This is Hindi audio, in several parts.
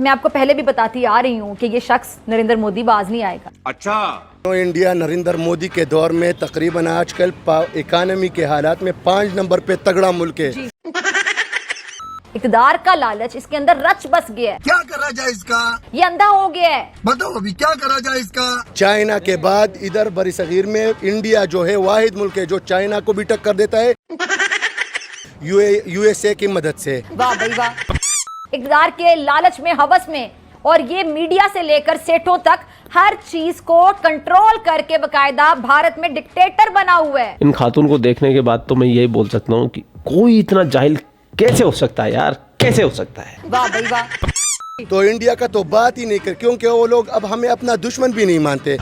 मैं आपको पहले भी बताती आ रही हूँ कि ये शख्स नरेंद्र मोदी बाज नहीं आएगा। अच्छा, तो इंडिया नरेंद्र मोदी के दौर में तकरीबन आजकल इकानमी के हालात में 5 नंबर पे तगड़ा मुल्क है। इक़्तिदार का लालच इसके अंदर रच बस गया है। क्या करा जाए इसका? ये अंधा हो गया है। बताओ अभी क्या करा जाए इसका? चाइना के बाद इधर बरसगीर में इंडिया जो है वाहिद मुल्क है जो चाइना को भी टक्कर देता है यूएसए की मदद से। वाह भाई वाह, इक़्तिदार के लालच में, हवस में, और ये मीडिया से लेकर सेठों तक हर चीज को कंट्रोल करके बकायदा भारत में डिक्टेटर बना हुआ है। इन खातून को देखने के बाद तो मैं यही बोल सकता हूँ कि कोई इतना जाहिल कैसे हो सकता है यार, कैसे हो सकता है। वाह भाई वाह। तो इंडिया का तो बात ही नहीं कर, क्योंकि वो लोग अब हमें अपना दुश्मन भी नहीं मानते।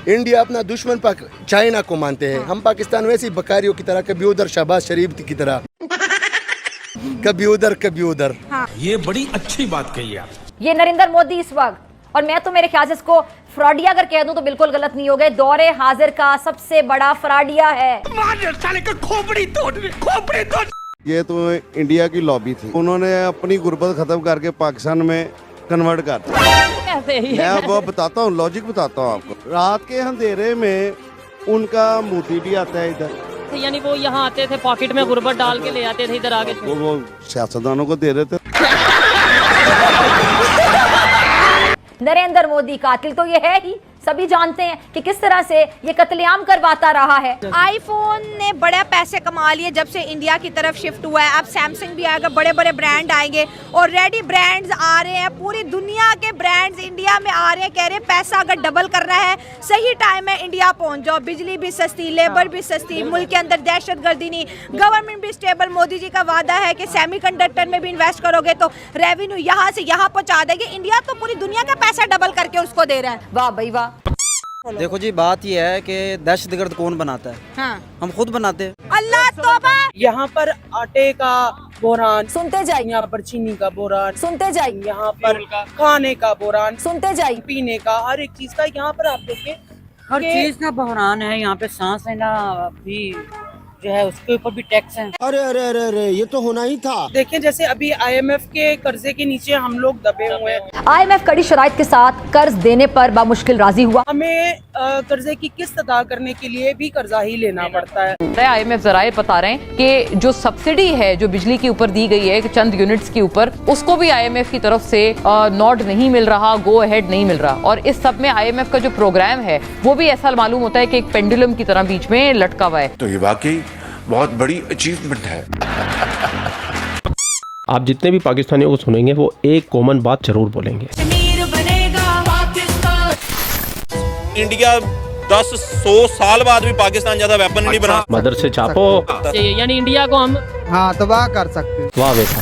इंडिया अपना दुश्मन चाइना को मानते हैं। हम पाकिस्तान वैसी बकारियों की तरह, कभी उधर शहबाज शरीफ की तरह, कभी उधर कभी उधर। ये बड़ी अच्छी बात कही आप। ये नरेंद्र मोदी इस वक्त, और मैं तो मेरे ख्याल से इसको फ्रॉडिया अगर कह दूं तो बिल्कुल गलत नहीं होगा, दौरे हाजिर का सबसे बड़ा फ्रॉडिया है। खोपड़ी तोड़। ये तो इंडिया की लॉबी थी, उन्होंने अपनी गुर्बत खत्म करके पाकिस्तान में कन्वर्ट कर दिया। मैं अब बताता हूँ, लॉजिक बताता हूँ आपको। रात के अंधेरे में उनका मोदी भी आता है इधर, यानी वो यहाँ आते थे, पॉकेट में गुर्बत डाल के ले आते थे इधर आगे। वो सियासतदानों को दे रहे थे। नरेंद्र मोदी कातिल तो ये है ही, सभी जानते हैं कि किस तरह से ये कत्लेआम करवाता रहा है। आईफोन ने बड़े पैसे कमा लिए जब से इंडिया की तरफ शिफ्ट हुआ है। अब सैमसंग भी आएगा, बड़े बड़े ब्रांड आएंगे, और रेडी ब्रांड्स आ रहे हैं। पूरी दुनिया के ब्रांड्स इंडिया में आ रहे हैं, कह रहे हैं पैसा अगर डबल करना है सही टाइम है इंडिया पहुंच जाओ। बिजली भी सस्ती, लेबर भी सस्ती, मुल्क के अंदर दहशतगर्दी नहीं, गवर्नमेंट भी स्टेबल। मोदी जी का वादा है कि सेमीकंडक्टर में भी इन्वेस्ट करोगे तो रेवेन्यू यहाँ से यहाँ पहुँचा देंगे। इंडिया तो पूरी दुनिया का पैसा डबल करके उसको दे रहा है। वाह भाई वाह। देखो जी, बात यह है कि दहशतगर्द कौन बनाता है? हाँ। हम खुद बनाते हैं। अल्लाह तौबा। यहाँ पर आटे का बोरान सुनते जाइए, यहाँ पर चीनी का बोरान सुनते जाइए, यहाँ पर खाने का बोरान सुनते जाइए, पीने का, हर एक चीज का यहाँ पर आप देखें, हर चीज ना बहरान है। यहाँ पे सांस लेना भी जो है उसके ऊपर भी टैक्स है। अरे अरे अरे अरे, ये तो होना ही था। देखें जैसे अभी IMF के कर्जे के नीचे हम लोग दबे हुए हैं। IMF कड़ी शराइत के साथ कर्ज देने पर बामुश्किल राजी हुआ। हमें कर्जे की किस्त अदा करने के लिए भी कर्जा ही लेना पड़ता है। IMF जराए बता रहे हैं कि जो सब्सिडी है जो बिजली के ऊपर दी गई है चंद यूनिट्स के ऊपर, उसको भी IMF की तरफ से नॉट नहीं मिल रहा, गो अहेड नहीं मिल रहा। और इस सब में IMF का जो प्रोग्राम है वो भी ऐसा मालूम होता है कि एक पेंडुलम की तरह बीच में लटका हुआ है। तो ये वाकई बहुत बड़ी अचीवमेंट है। आप जितने भी पाकिस्तानियों को सुनेंगे वो एक कॉमन बात जरूर बोलेंगे। इंडिया 10-100 साल बाद भी पाकिस्तान ज्यादा वेपन नहीं बना। मदर से चापो, यानी इंडिया को हम तबाह कर सकते हैं। वाह बेटा।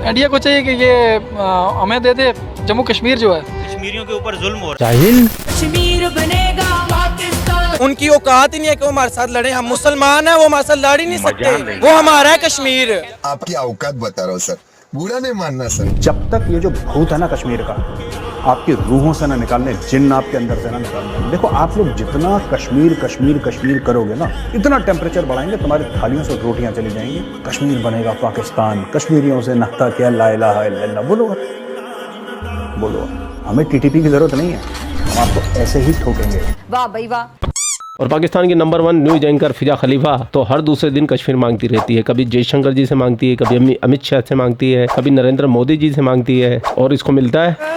इंडिया को चाहिए कि ये हमें दे दे जम्मू कश्मीर जो है। कश्मीरियों के ऊपर जुल्म हो रहा है। जाहिल। उनकी औकात ही नहीं है कि वो हमारे साथ लड़े। हम मुसलमान हैं, वो हमारे साथ लड़ ही नहीं सकते। वो हमारा है कश्मीर। आपकी औकात बता रहा हूँ सर, बुरा नहीं मानना सर। जब तक ये जो भूत है ना कश्मीर का आपकी रूहों से ना निकालने, जिन्न आपके अंदर से ना निकालने। देखो आप लोग जितना कश्मीर कश्मीर कश्मीर करोगे ना, इतना टेम्परेचर बढ़ाएंगे, तुम्हारी थालियों से रोटियां चली जाएंगी। कश्मीर बनेगा पाकिस्तान, कश्मीरियों से नख्ता किया ला इलाहा इल्लल्लाह। बोलो बोलो, हमें TTP की जरूरत नहीं है, हम आपको ऐसे ही ठोकेंगे। वाह भाई वाह। और पाकिस्तान की नंबर 1 न्यूज एंकर फिजा खलीफा तो हर दूसरे दिन कश्मीर मांगती रहती है। कभी जयशंकर जी से मांगती है, कभी अमित शाह से मांगती है, कभी नरेंद्र मोदी जी से मांगती है, और इसको मिलता है।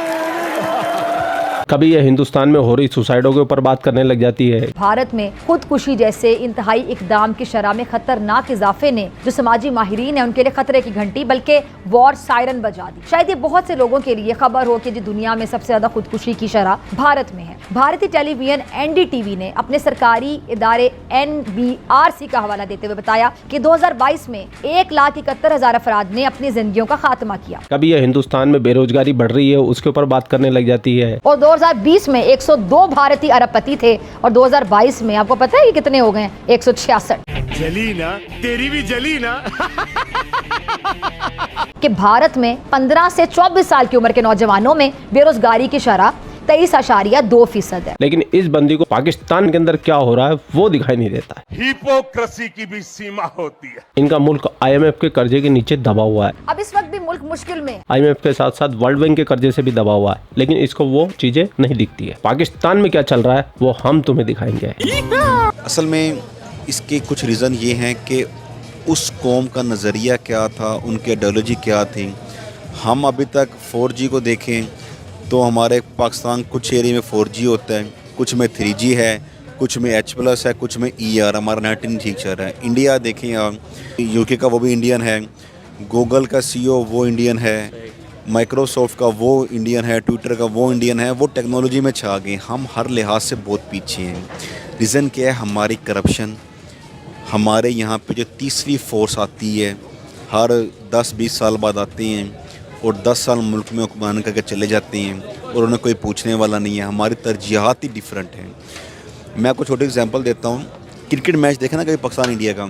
कभी ये हिंदुस्तान में हो रही सुसाइडों के ऊपर बात करने लग जाती है। भारत में खुदकुशी जैसे इंतहाई इकदाम की शरह में खतरनाक इजाफे ने जो समाजी माहिरीन है उनके लिए खतरे की घंटी बल्कि वॉर सायरन बजा दी। शायद ये बहुत से लोगों के लिए खबर हो कि जो दुनिया में सबसे ज्यादा खुदकुशी की शरह भारत में है। भारतीय टेलीविजन NDTV ने अपने सरकारी इदारे NBRC का हवाला देते हुए बताया कि 2022 में 1,71,000 अफराद ने अपनी जिंदगियों का खात्मा किया। कभी ये हिंदुस्तान में बेरोजगारी बढ़ रही है उसके ऊपर बात करने लग जाती है। और 2020 में 102 भारतीय अरबपति थे और 2022 में आपको पता है ये कितने हो गए? 166। जली ना, तेरी भी जली ना। कि भारत में 15 से 24 साल की उम्र के नौजवानों में बेरोजगारी की शरह 23.2% है। लेकिन इस बंदी को पाकिस्तान के अंदर क्या हो रहा है वो दिखाई नहीं देता है। हिपोक्रेसी की भी सीमा होती है। इनका मुल्क IMF के कर्जे के नीचे दबा हुआ है। अब इस वक्त भी मुल्क मुश्किल में, IMF के साथ साथ वर्ल्ड बैंक के कर्जे से भी दबा हुआ है, लेकिन इसको वो चीजें नहीं दिखती है। पाकिस्तान में क्या चल रहा है वो हम तुम्हें दिखाएंगे। असल में इसके कुछ रीज़न ये हैं कि उस कौम का नज़रिया क्या था, उनकी आइडियोलॉजी क्या थी। हम अभी तक 4G को देखें तो हमारे पाकिस्तान कुछ एरिया में 4G होता है, कुछ में 3G है, कुछ में H+ है, कुछ में ER, हमारा नेट नहीं ठीक चल रहा है। इंडिया देखें आप, UK का वो भी इंडियन है, गूगल का CEO वो इंडियन है, माइक्रोसॉफ्ट का वो इंडियन है, ट्विटर का वो इंडियन है, वो टेक्नोलॉजी में छा गए। हम हर लिहाज से बहुत पीछे हैं। रीज़न क्या है? हमारी करप्शन। हमारे यहाँ पे जो तीसरी फोर्स आती है, हर 10-20 साल बाद आते हैं और 10 साल मुल्क में हुक्मरानी करके चले जाते हैं और उन्हें कोई पूछने वाला नहीं है। हमारी तरजीहात ही डिफरेंट हैं। मैं आपको छोटे एग्जांपल देता हूँ। क्रिकेट मैच देखा ना कभी पाकिस्तान इंडिया का,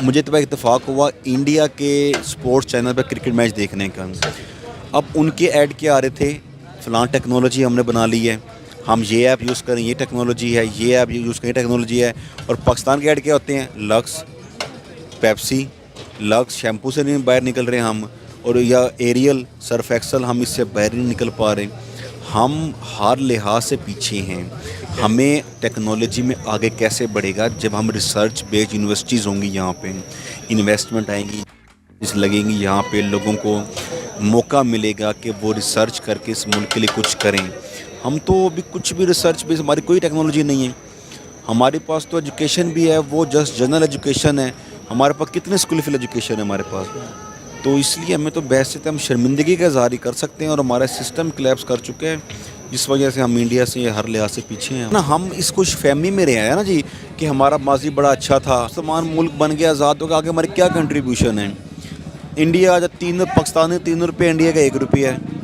मुझे तो इत्तेफाक हुआ इंडिया के स्पोर्ट्स चैनल पर क्रिकेट मैच देखने का। अब उनके ऐड क्या आ रहे थे, फ़लाँ टेक्नोलॉजी हमने बना ली है, हम ये ऐप यूज़ करें, ये टेक्नोलॉजी है, ये ऐप यूज़ करें, टेक्नोलॉजी है। और पाकिस्तान के ऐड क्या होते हैं, लक्स, पेप्सी, लक्स शैम्पू से नहीं बाहर निकल रहे हम, और या एरियल, सर्फ एक्सल, हम इससे बाहर नहीं निकल पा रहे। हम हर लिहाज से पीछे हैं। हमें टेक्नोलॉजी में आगे कैसे बढ़ेगा जब हम रिसर्च बेस्ड यूनिवर्सिटीज़ होंगी, यहाँ पे इन्वेस्टमेंट आएंगी, इस लगेंगी, यहाँ पे लोगों को मौका मिलेगा कि वो रिसर्च करके इस मुल्क के लिए कुछ करें। हम तो अभी कुछ भी रिसर्च बेस्ड, हमारी कोई टेक्नोलॉजी नहीं है। हमारे पास तो एजुकेशन भी है, वो जस्ट जनरल एजुकेशन है। हमारे पास कितने स्कूल फिल एजुकेशन है हमारे पास, तो इसलिए हमें तो बहस से हम शर्मिंदगी का इज़हार कर सकते हैं। और हमारा सिस्टम क्लैप्स कर चुके हैं, जिस वजह से हम इंडिया से हर लिहाज से पीछे हैं ना। हम इस खुश फहमी में रहे हैं ना जी कि हमारा माजी बड़ा अच्छा था, मुसलमान मुल्क बन गया, आज़ाद होगा, आगे हमारे क्या कंट्रीब्यूशन है। इंडिया आज पाकिस्तान में 3 रुपये, इंडिया का 1 रुपया है।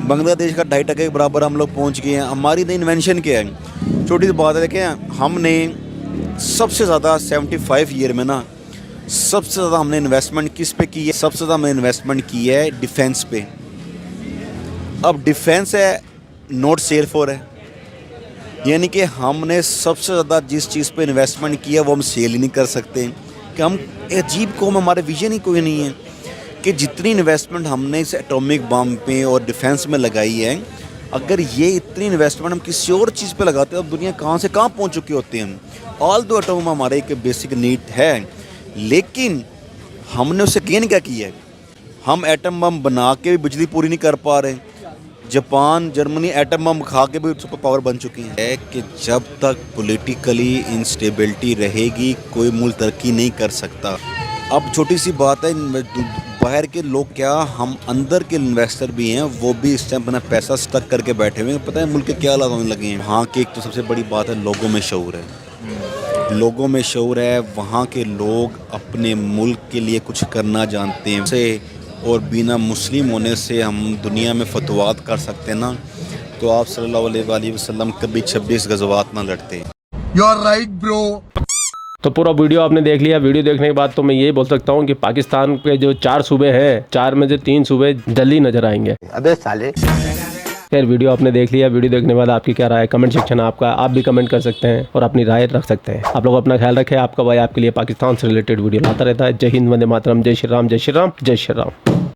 बांग्लादेश का 2.5% के बराबर हम लोग पहुँच गए हैं। हमारी नई इन्वेंशन क्या है, छोटी सी बात है। देखें, हमने सबसे ज़्यादा 75 ईयर में ना सबसे ज़्यादा हमने इन्वेस्टमेंट किस पे की है, सबसे ज़्यादा हमने इन्वेस्टमेंट की है डिफेंस पे। अब डिफेंस है नॉट सेल फॉर है, यानी कि हमने सबसे ज़्यादा जिस चीज़ पे इन्वेस्टमेंट किया वो हम सेल ही नहीं कर सकते। कि हम अजीब कौम, हमारे विजन ही कोई नहीं है कि जितनी इन्वेस्टमेंट हमने इस एटॉमिक बम पे और डिफेंस में लगाई है, अगर ये इतनी इन्वेस्टमेंट हम किसी और चीज़ पे लगाते हैं, अब दुनिया कहाँ से कहाँ पहुँच चुके होते हैं। ऑल दो एटॉम हमारे एक बेसिक नीड है, लेकिन हमने उससे गेन क्या किया है। हम एटम बम बना के भी बिजली पूरी नहीं कर पा रहे। जापान, जर्मनी एटम बम खा के भी सुपर पावर बन चुकी है। कि जब तक पॉलिटिकली इंस्टेबिलिटी रहेगी कोई मुल्क तरक्की नहीं कर सकता। अब छोटी सी बात है, बाहर के लोग क्या, हम अंदर के इन्वेस्टर भी हैं, वो भी इस टाइम अपना पैसा स्टक करके बैठे हुए हैं। पता है मुल्क के क्या हालात होने लगे हैं। वहाँ की एक तो सबसे बड़ी बात है, लोगों में शऊर है। लोगों में शऊर है, वहाँ के लोग अपने मुल्क के लिए कुछ करना जानते हैं से, और बिना मुस्लिम होने से हम दुनिया में फतवात कर सकते हैं ना, तो आप सल्लल्लाहु अलैहि वसल्लम कभी 26 गज़वात ना लड़ते। You are right bro. तो पूरा वीडियो आपने देख लिया। वीडियो देखने के बाद तो मैं यही बोल सकता हूँ कि पाकिस्तान के जो 4 सूबे हैं, 4 में से 3 सूबे जल्दी नजर आएंगे। अबे साले। खैर, वीडियो आपने देख लिया। वीडियो देखने के बाद आपकी क्या राय है, कमेंट सेक्शन आपका, आप भी कमेंट कर सकते हैं और अपनी राय रख सकते हैं। आप लोग अपना ख्याल रखें। आपका भाई आपके लिए पाकिस्तान से रिलेटेड वीडियो लाता रहता है। जय हिंद, वंदे मातरम, जय श्री राम, जय श्री राम, जय श्री राम।